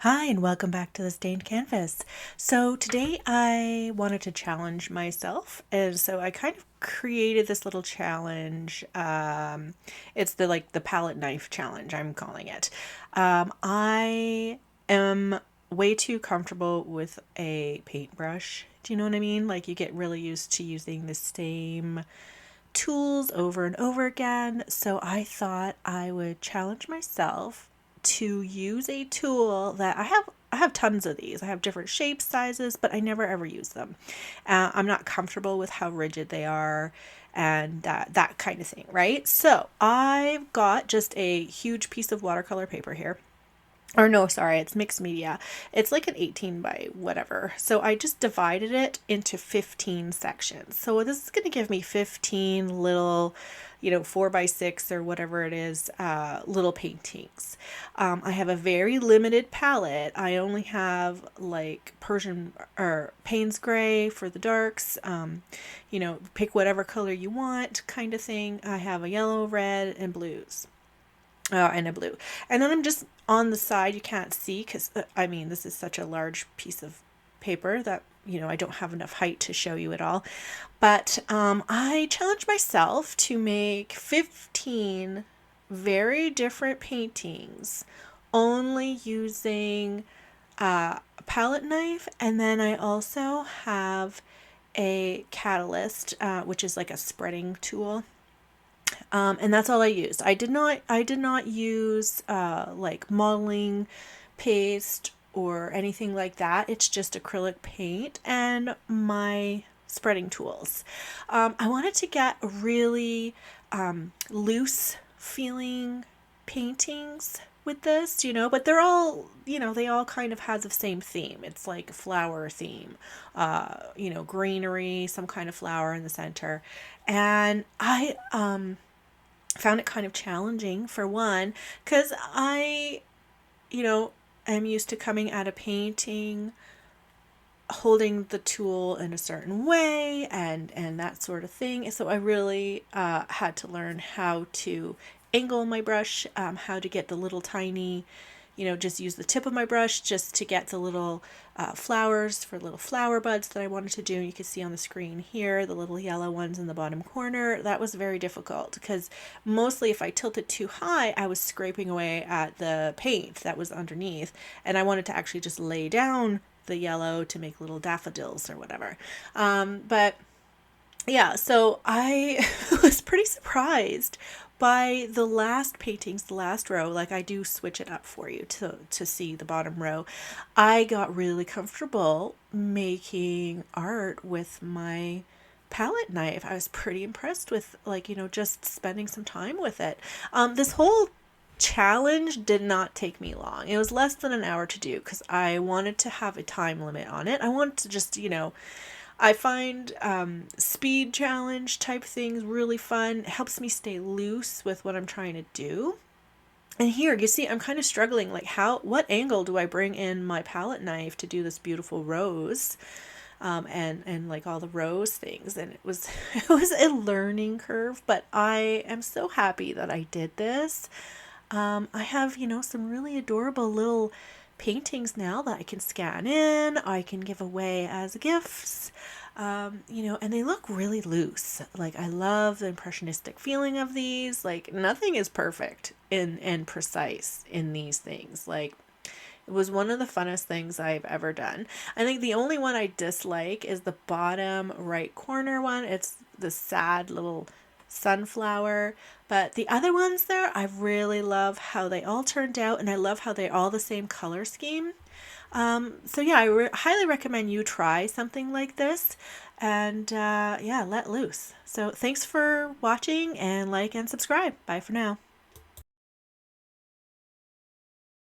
Hi, and welcome back to the Stained Canvas. So today I wanted to challenge myself, and so I kind of created this little challenge. It's the palette knife challenge, I'm calling it. I am way too comfortable with a paintbrush. Do you know what I mean? Like you get really used to using the same tools over and over again. So I thought I would challenge myself to use a tool that I have tons of these. I have different shapes, sizes, but I never ever use them. I'm not comfortable with how rigid they are and that kind of thing, right? So I've got just a huge piece of watercolor paper here, or no, sorry, it's mixed media. It's like an 18 by whatever. So I just divided it into 15 sections. So this is going to give me 15 little, 4 by 6 or whatever it is, little paintings. I have a very limited palette. I only have like Persian or Payne's Gray for the darks. Pick whatever color you want kind of thing. I have a yellow, red, and blues, and a blue. And then I'm just on the side, you can't see because this is such a large piece of paper that, I don't have enough height to show you it all. But I challenged myself to make 15 very different paintings only using a palette knife. And then I also have a catalyst, which is like a spreading tool, and that's all I used. I did not use like modeling paste or anything like that. It's just acrylic paint and my spreading tools. I wanted to get really loose feeling paintings with this, but they're all, they all kind of has the same theme. It's like a flower theme, greenery, some kind of flower in the center. And I found it kind of challenging, for one, because I, you know, am used to coming at a painting holding the tool in a certain way and that sort of thing. So I really had to learn how to angle my brush, how to get the little tiny, just use the tip of my brush just to get the little flowers for little flower buds that I wanted to do. You can see on the screen here the little yellow ones in the bottom corner. That was very difficult because mostly if I tilted too high, I was scraping away at the paint that was underneath, and I wanted to actually just lay down the yellow to make little daffodils or whatever. But yeah, so I was pretty surprised by the last paintings, the last row. Like, I do switch it up for you to see the bottom row. I got really comfortable making art with my palette knife. I was pretty impressed with, like, just spending some time with it. This whole challenge did not take me long. It was less than an hour to do because I wanted to have a time limit on it. I wanted to just, I find speed challenge type things really fun. It helps me stay loose with what I'm trying to do. And here, you see, I'm kind of struggling. Like, what angle do I bring in my palette knife to do this beautiful rose, and like all the rose things? And it was it was a learning curve, but I am so happy that I did this. I have, some really adorable little paintings now that I can scan in, I can give away as gifts, and they look really loose. Like, I love the impressionistic feeling of these. Like, nothing is perfect and precise in these things. Like, it was one of the funnest things I've ever done. I think the only one I dislike is the bottom right corner one. It's the sad little sunflower. But the other ones there, I really love how they all turned out, and I love how they're all the same color scheme. So yeah, highly recommend you try something like this, and yeah, let loose. So thanks for watching, and like and subscribe. Bye for now.